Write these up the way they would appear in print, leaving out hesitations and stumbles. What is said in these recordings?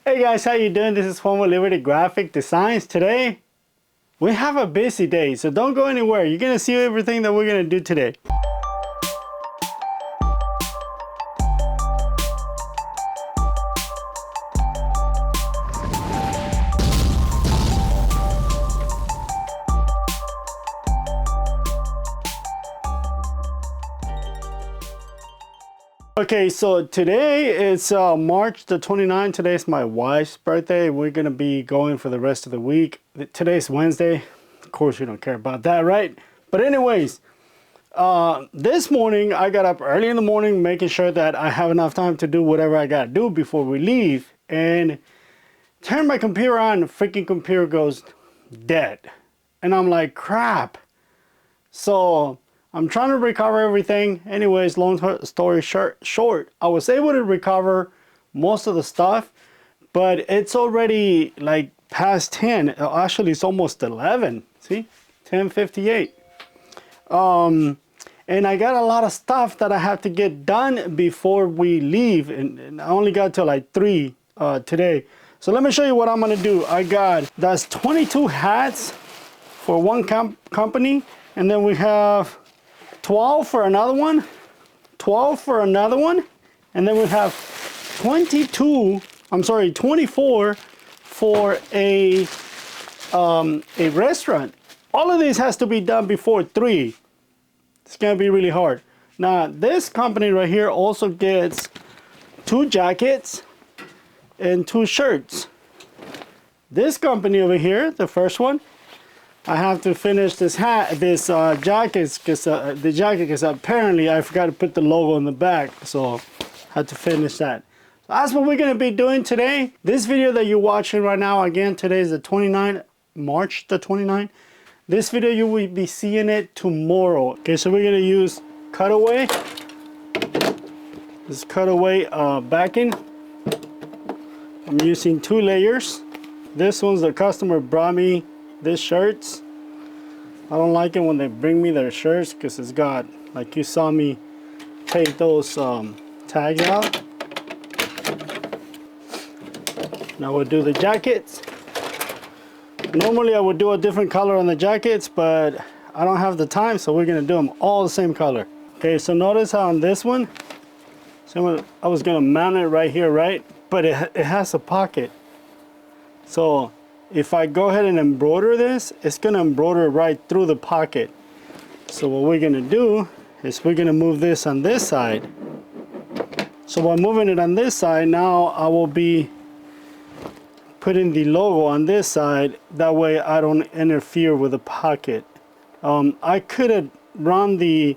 Hey guys, how you doing? This is Juan with Liberty Graphic Designs. Today, we have a busy day, so don't go anywhere. You're gonna see everything that we're gonna do today. Okay, so today is March the 29th. Today is my wife's birthday. We're gonna be going for the rest of the week. Today's Wednesday. Of course, you don't care about that, right? But anyways, this morning I got up early in the morning, making sure that I have enough time to do whatever I gotta do before we leave, and turn my computer on. The freaking computer goes dead, and I'm like, crap. So I'm trying to recover everything. Anyways, long story short, I was able to recover most of the stuff, but it's already like past 10. Actually, it's almost 11. See, 10:58. And I got a lot of stuff that I have to get done before we leave, and I only got till like 3 today. So let me show you what I'm gonna do. That's 22 hats for one company, and then we have 12 for another one, 12 for another one, and then we have 24 for a restaurant. All of this has to be done before 3. It's gonna be really hard. Now, this company right here also gets 2 jackets and 2 shirts. This company over here, the first one, I have to finish this jacket because the jacket, because apparently I forgot to put the logo on the back, so I had to finish that. So that's what we're gonna be doing today. This video that you're watching right now, again, today is the 29th, March the 29th. This video, you will be seeing it tomorrow. Okay, so we're gonna use cutaway. This cutaway backing. I'm using 2 layers. This one's the customer brought me. This shirts, I don't like it when they bring me their shirts because it's got, like you saw me take those tags out. Now we'll do the jackets. Normally I would do a different color on the jackets, but I don't have the time, so we're gonna do them all the same color. Okay, so notice how on this one, I was gonna mount it right here, right? But it has a pocket. So if I go ahead and embroider this, it's gonna embroider right through the pocket. So what we're gonna do is we're gonna move this on this side. So by moving it on this side, now I will be putting the logo on this side. That way I don't interfere with the pocket. I could have run the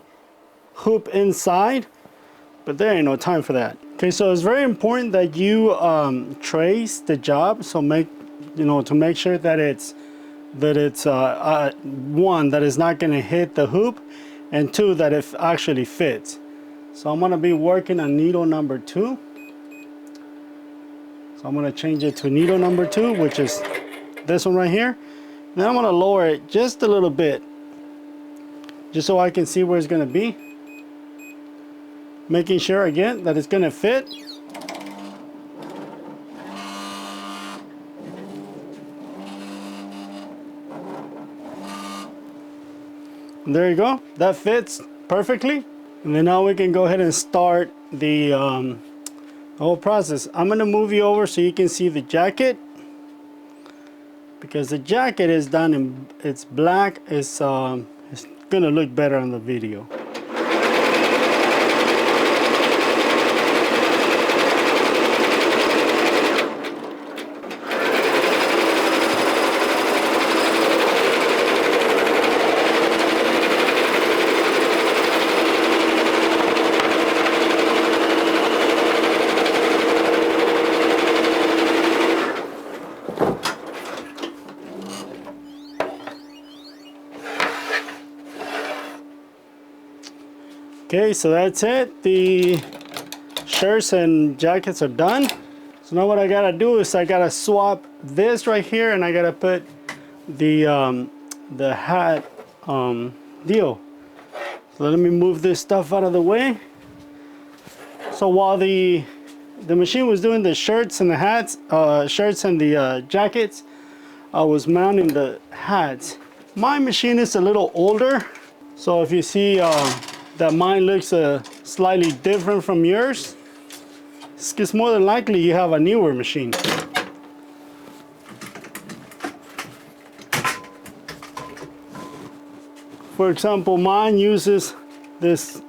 hoop inside, but there ain't no time for that. Okay, so it's very important that you trace the job. So to make sure that it's one, that it's not going to hit the hoop, and 2, that it actually fits. So I'm going to be working on needle number 2. So I'm going to change it to needle number 2, which is this one right here. And then I'm going to lower it just a little bit, just so I can see where it's going to be, making sure again that it's going to fit. There you go, that fits perfectly. And then now we can go ahead and start the whole process. I'm gonna move you over so you can see the jacket, because the jacket is done in, it's black. It's gonna look better on the video. Okay, so that's it. The shirts and jackets are done. So now what I gotta do is I gotta swap this right here, and I gotta put the hat deal. So let me move this stuff out of the way. So while the the machine was doing the shirts and the hats, shirts and the jackets, I was mounting the hats. My machine is a little older, so if you see that mine looks slightly different from yours, it's more than likely you have a newer machine. For example, mine uses this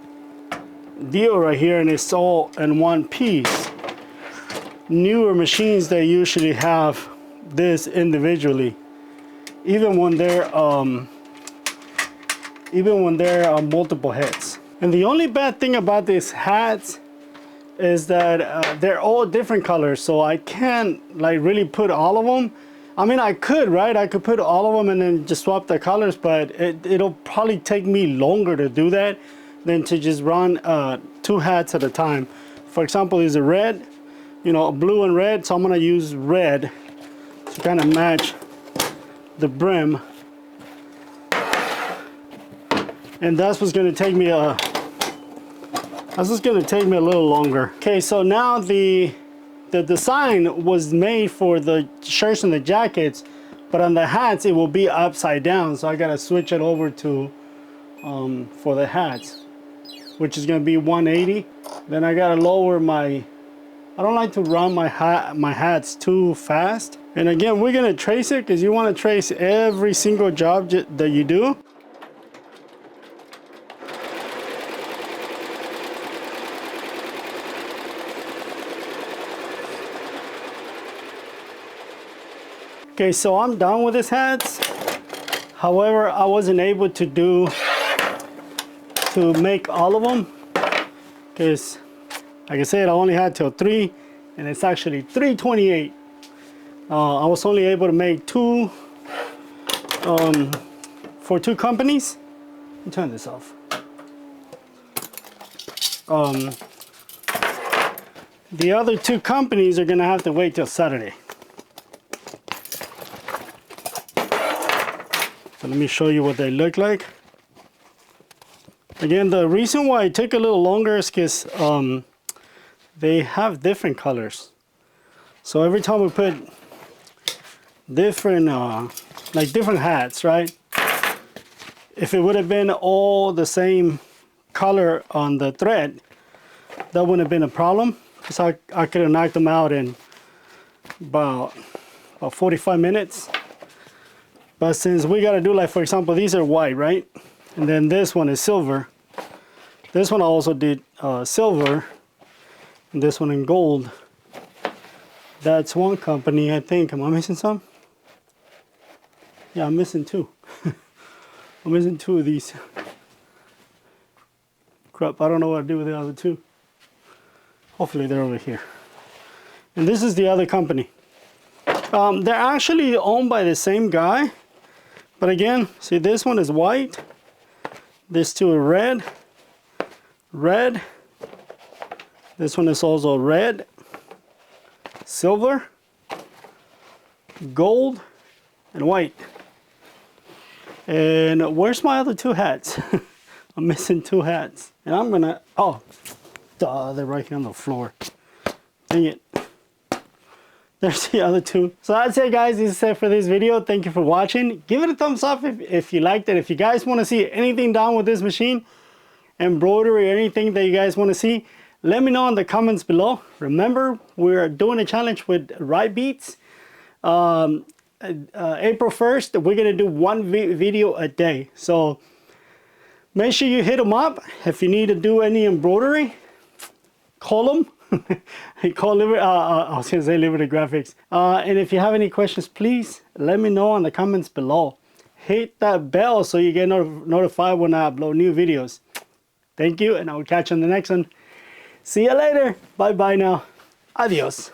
deal right here, and it's all in one piece. Newer machines, they usually have this individually, even when they're multiple heads. And the only bad thing about these hats is that they're all different colors, so I can't like really put all of them. I mean, I could, right? I could put all of them and then just swap the colors, but it'll probably take me longer to do that than to just run 2 hats at a time. For example, there's a red, you know, blue and red, so I'm gonna use red to kind of match the brim. And that's what's gonna take me a little longer. Okay, so now the design was made for the shirts and the jackets, but on the hats it will be upside down, so I gotta switch it over to for the hats, which is gonna be 180. Then I gotta lower my, I don't like to run my hats too fast. And again, we're gonna trace it because you want to trace every single job that you do. Okay, so I'm done with these hats. However, I wasn't able to make all of them because, like I said, I only had till 3, and it's actually 3:28. I was only able to make 2 for 2 companies. Let me turn this off. The other 2 companies are gonna have to wait till Saturday. So let me show you what they look like. Again, the reason why it took a little longer is because they have different colors. So every time we put different like different hats, right? If it would have been all the same color on the thread, that wouldn't have been a problem, because I could have knocked them out in about 45 minutes. But since we got to do, like, for example, these are white, right? And then this one is silver. This one I also did silver, and this one in gold. That's one company, I think. Am I missing some? Yeah, I'm missing 2. I'm missing 2 of these. Crap, I don't know what to do with the other 2. Hopefully they're over here. And this is the other company. They're actually owned by the same guy. But again, see, this one is white. These 2 are red. Red. This one is also red. Silver. Gold. And white. And where's my other 2 hats? I'm missing 2 hats. And I'm gonna, oh, duh, they're right here on the floor. Dang it. There's the other 2. So that's it, guys. This is it for this video. Thank you for watching. Give it a thumbs up if you liked it. If you guys want to see anything done with this machine, embroidery, or anything that you guys want to see, let me know in the comments below. Remember, we're doing a challenge with Right Beats. April 1st, we're going to do 1 video a day. So make sure you hit them up. If you need to do any embroidery, call them. I was gonna say Liberty Graphics. And if you have any questions, please let me know in the comments below. Hit that bell so you get notified when I upload new videos. Thank you, and I will catch you on the next one. See you later. Bye bye now. Adios.